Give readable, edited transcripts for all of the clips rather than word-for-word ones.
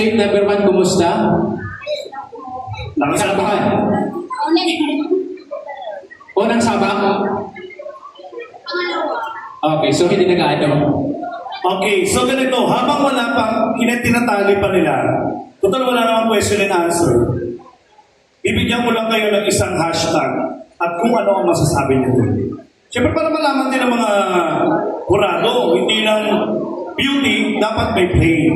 Candidate number 1, kumusta? Nakasabahan. Unang sabak? Okay, so hindi nag-aano. Okay, so ganito, habang wala pang tinatali pa nila, total wala namang question and answer, bibigyan ko lang kayo ng isang hashtag at kung ano ang masasabi niyo doon. Siyempre para malaman din ng mga kurado, hindi lang beauty, dapat may play.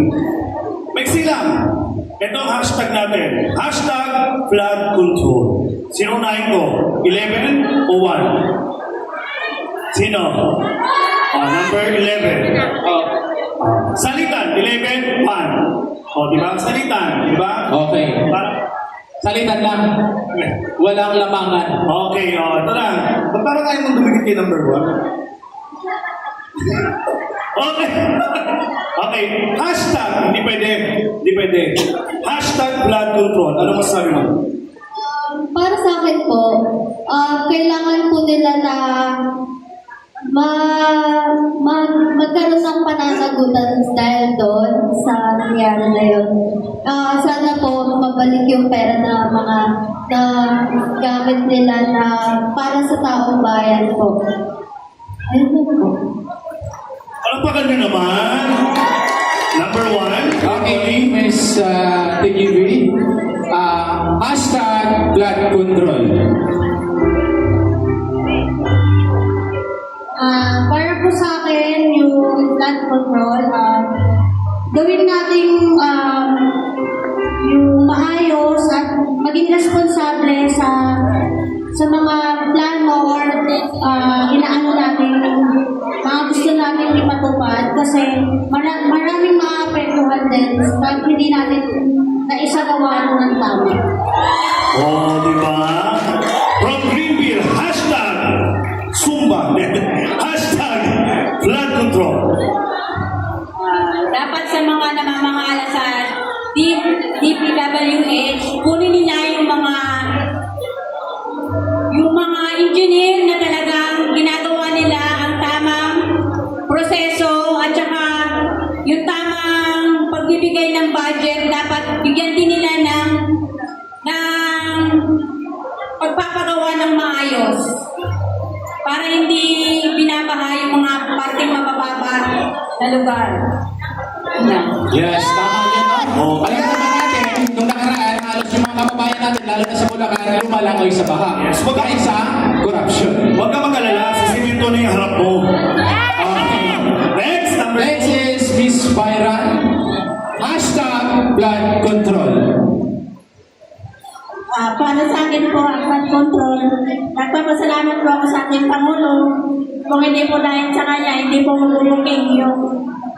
May silang. Ito ang hashtag natin. Hashtag flood control. Sino unahin ko? 11 o 1? Sino? Number 11. Salitan, 11, 1. Di ba? Salitan, di ba? Okay. Salitan lang. Walang lamangan. Okay, ito lang. Ba't parang ayaw mong dumikit kay number 1? Okay. Okay. Hashtag, hindi pwede. Hindi pwede. Hashtag blood control. Ano masasabi mo? Para sa akin po, kailangan po nila na magkaroon ng pananagutan dahil doon sa nangyari na yun. Sana po mabalik yung pera na mga na gamit nila na para sa taong bayan po. Ayun po. Palapakan nyo naman. Number 1. Okay, Miss TGV. Hashtag blood control. Para po sa akin, yung blood control, gawin natin yung maayos at maging responsable sa mga plano or inaano natin, mga gusto natin ipatupad kasi maraming maapektuhan din pag hindi natin naisagawa ng tama. Di ba? From Greenville, hashtag Sumba. Hashtag flood control. Dapat sa mga namamahala sa DPWH, kunin nila yung mga engineer na talagang ginagawa nila ang tamang proseso at saka yung tamang pagbibigay ng budget, dapat bigyan din nila ng pagpapagawa ng maayos para hindi binabaha yung mga parting mabababa na lugar. Yes, tama yan. Alam naman natin, nung nakaraan, halos yung mga kababayan natin, lalo na sa Bulacan, lumalangoy sa baha. Yes, Dahil sa corruption. Huwag ka mag-alala, sa simento na yung harap mo. Okay. Next, number Next 2. is Miss Byron. Hashtag blood control. Para sa akin po, ang flood control, nagpapasalamat po ako sa ating Pangulo. Kung hindi po dahil sa kanya, hindi po mabubuking yung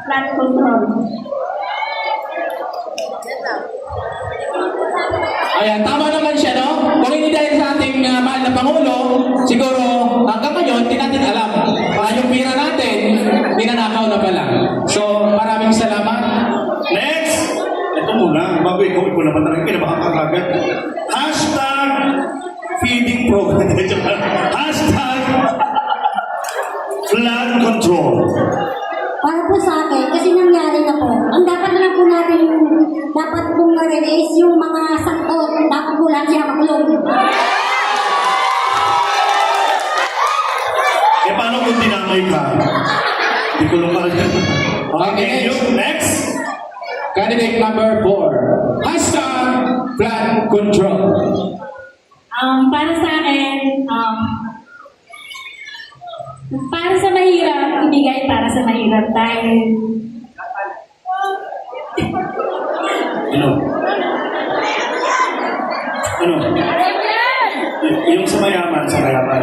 flood control. Ayan, tama naman siya, no? Kung hindi dahil sa ating mahal na Pangulo, siguro hanggang ngayon, hindi natin alam. Yung pira natin, ninanakaw na pala. So, maraming salamat. Next. Ito muna, bago ikaw naman talaga, kinabahan ka agad. Hashtag feeding program. Hashtag flood control. Para po sa akin, kasi nangyari na po, ang dapat na lang po natin, dapat pong na-release yung mga sakto, dapat po lang siya makulong. Paano kung dinamay ka? Hindi ko lang parang Okay, next. Candidate number 4. Hashtag flood control. Para sa akin, para sa mahirap, ibigay para sa mahirap dahil Ano? Ano? Yung sa mayaman, sa mayaman.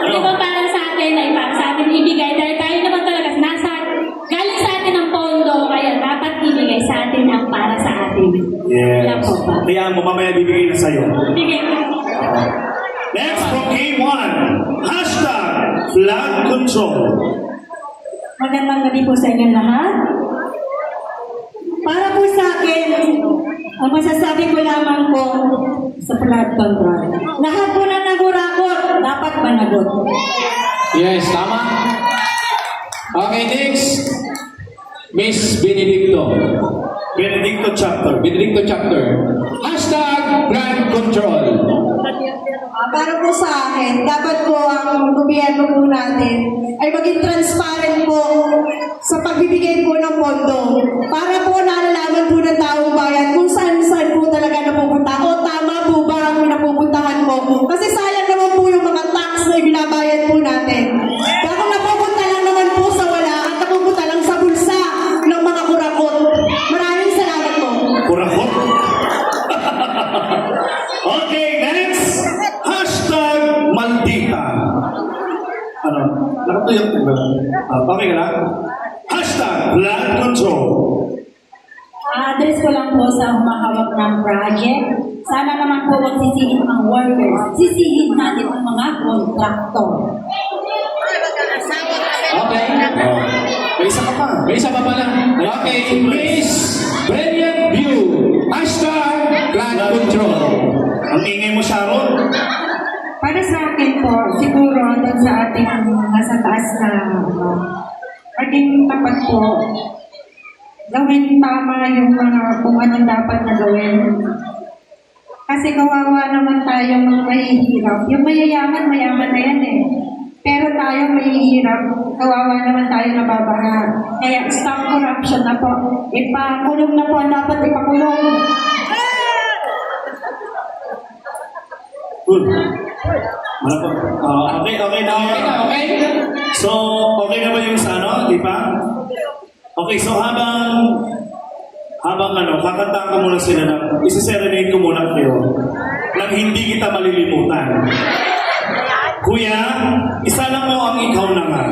Hindi ba para sa atin ay para sa atin ibigay dahil tayo naman talaga galing sa atin ang pondo kaya dapat ibigay sa atin ang para sa atin. Yan Yes. po ba? Kaya mo mamaya bibigay na sa'yo. Bigay. Next from K1. Hashtag flood control. Magandang gabi po sa inyo lahat. Para po sa akin, ang masasabi ko lamang po sa flood control. Lahat po na nagurakot, dapat managot. Yes, tama. Okay, next. Miss Benedicto. Benedicto chapter. Benedicto chapter. Hashtag Brand Control. Para po sa akin, dapat po ang gobyerno po natin ay maging transparent po sa pagbibigay po ng pondo para po nalalaman po ng taong bayan kung saan-saan po talaga napupunta o tama po ba ang napupuntahan po. Kasi sayang naman po yung mga tax na binabayad po natin. Baka napupunta lang naman po sa wala at napupunta lang sa bulsa ng mga kurakot. Maraming salamat po. Kurakot. Okay, next. Hashtag maldita. Ano? Nakatuyok ko ba? Okay ka na? Hashtag blood control. Address ko lang po sa humahawak ng project. Sana naman po wag sisihin ang workers. Sisihin natin ang mga kontraktor. Okay. Oh. May isa ka pa. May isa pa pala. Okay, Miss Brilliant View. Hashtag Brand Control. Ang ingay mo, Sharon. Para sa akin po, siguro doon sa ating nasa taas na maging tapat po, gawin tama yung mga kung anong dapat na gawin. Kasi kawawa naman tayo mga mahihirap. Yung mayayaman na yan eh. Pero tayo mahihirap, kawawa naman tayo nababaha. Kaya stop corruption na po. Ipakulong na po ang dapat ipakulong. Good. Ano po? Okay na. Okay na, okay? So, okay na ba yung sa ano? Di ba? Okay, so habang kakanta ko muna sila na isa-serenade ko muna kayo nang hindi kita malilimutan. Kuya, isa lang mo ang ikaw naman.